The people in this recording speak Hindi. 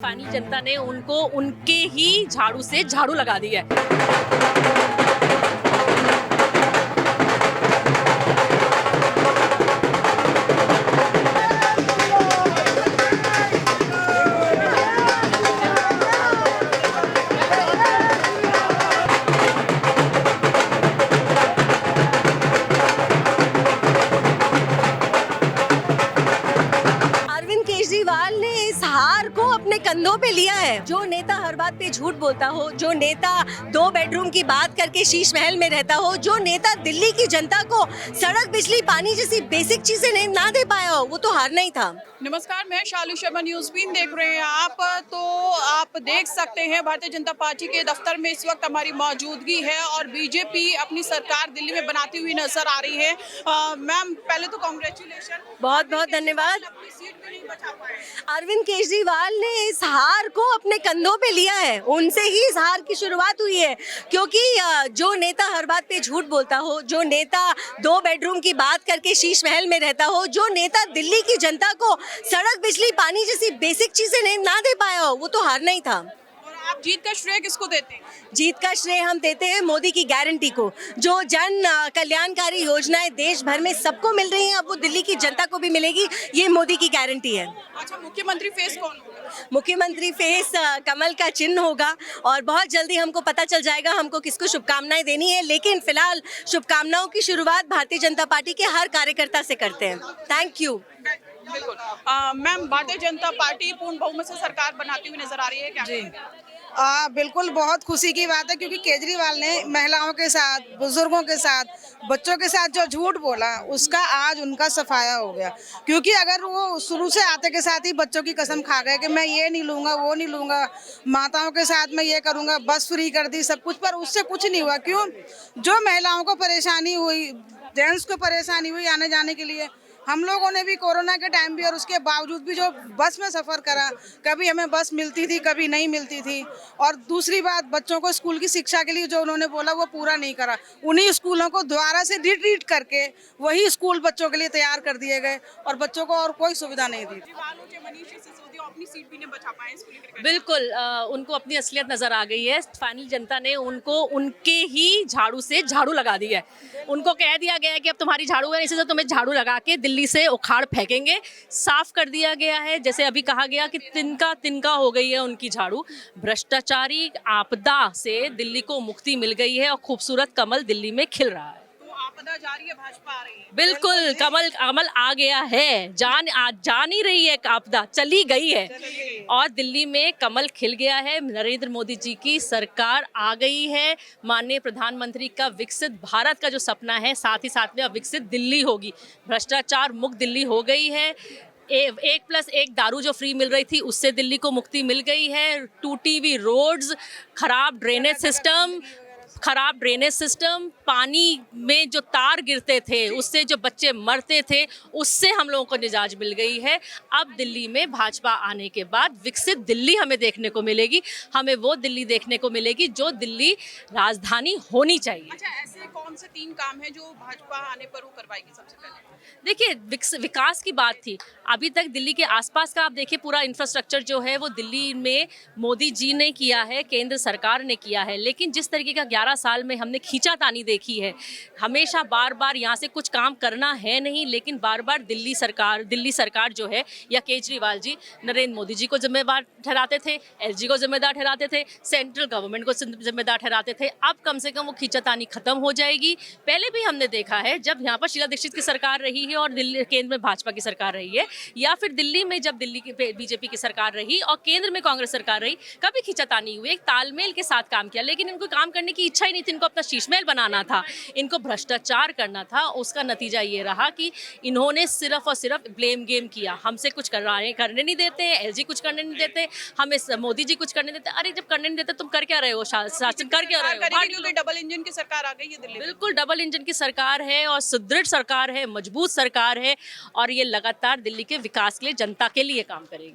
स्थानीय जनता ने उनको उनके ही झाड़ू से झाड़ू लगा दिया है। अरविंद केजरीवाल ने इस हार को अपने कंधों पे लिया है। जो नेता हर बात पे झूठ बोलता हो, जो नेता 2 बेडरूम की बात करके शीश महल में रहता हो, जो नेता दिल्ली की जनता को सड़क, बिजली, पानी जैसी बेसिक चीजें ना दे पाया हो, वो तो हारना ही था। नमस्कार, मैं शालू शर्मा, न्यूज़ बीन देख रहे हैं आप। तो आप देख सकते हैं भारतीय जनता पार्टी के दफ्तर में इस वक्त हमारी मौजूदगी है और बीजेपी अपनी सरकार दिल्ली में बनाती हुई नजर आ रही है। मैम, पहले तो कांग्रेचुलेशन, बहुत बहुत धन्यवाद। अपनी सीट भी नहीं बचा पाए। अरविंद केजरीवाल ने इस हार को अपने कंधों पे लिया है। उनसे ही इस हार की शुरुआत हुई है, क्योंकि जो नेता हर बात पे झूठ बोलता हो, जो नेता 2 बेडरूम की बात करके शीश महल में रहता हो, जो नेता दिल्ली की जनता को सड़क, बिजली, पानी जैसी बेसिक चीजें ना दे पाया हो, वो तो हारना ही था। और आप जीत का श्रेय किसको देते हैं? जीत का श्रेय हम देते हैं मोदी की गारंटी को। जो जन कल्याणकारी योजनाएं देश भर में सबको मिल रही हैं, अब वो दिल्ली की जनता को भी मिलेगी। ये मोदी की गारंटी है। अच्छा, मुख्यमंत्री फेस कौन होगा? मुख्यमंत्री फेस कमल का चिन्ह होगा और बहुत जल्दी हमको पता चल जाएगा हमको किसको शुभकामनाएं देनी है। लेकिन फिलहाल शुभकामनाओं की शुरुआत भारतीय जनता पार्टी के हर कार्यकर्ता से करते हैं। Thank you. बिल्कुल। मैम, भारतीय जनता पार्टी पूर्ण बहुमत से सरकार बनाती हुई नजर आ रही है क्या? जी। बिल्कुल बहुत खुशी की बात है, क्योंकि केजरीवाल ने महिलाओं के साथ, बुजुर्गों के साथ, बच्चों के साथ जो झूठ बोला, उसका आज उनका सफाया हो गया। क्योंकि अगर वो शुरू से आते के साथ ही बच्चों की कसम खा गए कि मैं ये नहीं लूंगा, वो नहीं लूंगा, माताओं के साथ मैं ये करूंगा, बस फ्री कर दी, सब कुछ, पर उससे कुछ नहीं हुआ। क्यों? जो महिलाओं को परेशानी हुई, जेंट्स को परेशानी हुई आने जाने के लिए, हम लोगों ने भी कोरोना के टाइम भी और उसके बावजूद भी जो बस में सफ़र करा, कभी हमें बस मिलती थी, कभी नहीं मिलती थी। और दूसरी बात, बच्चों को स्कूल की शिक्षा के लिए जो उन्होंने बोला वो पूरा नहीं करा। उन्हीं स्कूलों को दोबारा से रिट्रीट करके वही स्कूल बच्चों के लिए तैयार कर दिए गए और बच्चों को और कोई सुविधा नहीं दी। अपनी सीट भी नहीं बचा पाए इसको लेकर। बिल्कुल, उनको अपनी असलियत नजर आ गई है। स्थानीय जनता ने उनको उनके ही झाड़ू से झाड़ू लगा दिया है। उनको कह दिया गया है कि अब तुम्हारी झाड़ू है, इसी से तुम्हें झाड़ू लगा के दिल्ली से उखाड़ फेंकेंगे। साफ कर दिया गया है, जैसे अभी कहा गया कि तिनका तिनका हो गई है उनकी झाड़ू। भ्रष्टाचारी आपदा से दिल्ली को मुक्ति मिल गई है और खूबसूरत कमल दिल्ली में खिल रहा है। तो आपदा जा रही है, भाजपा आ रही है। बिल्कुल, कमल आ गया है। जा नहीं रही है, आपदा चली गई है और दिल्ली में कमल खिल गया है। नरेंद्र मोदी जी की सरकार आ गई है। माननीय प्रधानमंत्री का विकसित भारत का जो सपना है, साथ ही साथ में अब विकसित दिल्ली होगी। भ्रष्टाचार मुक्त दिल्ली हो गई है। 1+1 दारू जो फ्री मिल रही थी, उससे दिल्ली को मुक्ति मिल गई है। टूटी हुई रोड्स, खराब ड्रेनेज सिस्टम, पानी में जो तार गिरते थे उससे जो बच्चे मरते थे, उससे हम लोगों को निजात मिल गई है। अब दिल्ली में भाजपा आने के बाद विकसित दिल्ली हमें देखने को मिलेगी। हमें वो दिल्ली देखने को मिलेगी जो दिल्ली राजधानी होनी चाहिए। अच्छा, ऐसे कौन से 3 काम हैं जो भाजपा आने पर वो करवाएगी सबसे पहले? देखिए, विकास की बात थी। अभी तक दिल्ली के आसपास का आप देखिए, पूरा इंफ्रास्ट्रक्चर जो है वो दिल्ली में मोदी जी ने किया है, केंद्र सरकार ने किया है। लेकिन जिस तरीके का 11 साल में हमने खींचातानी देखी है, हमेशा बार बार यहाँ से कुछ काम करना है नहीं, लेकिन बार बार दिल्ली सरकार जो है या केजरीवाल जी नरेंद्र मोदी जी को जिम्मेदार ठहराते थे, एलजी को जिम्मेदार ठहराते थे, सेंट्रल गवर्नमेंट को जिम्मेदार ठहराते थे। अब कम से कम वो खींचातानी खत्म हो जाएगी। पहले भी हमने देखा है, जब यहाँ पर शीला दीक्षित की सरकार रही है और दिल्ली केंद्र में भाजपा की सरकार रही है, या फिर दिल्ली में जब दिल्ली की बीजेपी की सरकार रही और केंद्र में कांग्रेस सरकार रही, कभी खींचातानी हुई, एक तालमेल के साथ काम किया। लेकिन इनको काम करने की इच्छा ही नहीं थी। इनको अपना शीशमहल बनाना था, इनको भ्रष्टाचार करना था। उसका नतीजा ये रहा कि इन्होंने सिर्फ और सिर्फ ब्लेम गेम किया। हमसे कुछ करने नहीं देते, एलजी कुछ करने नहीं देते, हमें मोदी जी कुछ करने देते। अरे, जब करने नहीं देते तुम कर क्या रहे हो? शासन कर क्या रहे हो? क्योंकि डबल इंजन की सरकार आ गई है दिल्ली में। बिल्कुल, डबल इंजन की सरकार है और सुदृढ़ सरकार है, मजबूत सरकार है और ये लगातार दिल्ली के विकास के लिए, जनता के लिए काम करेगी।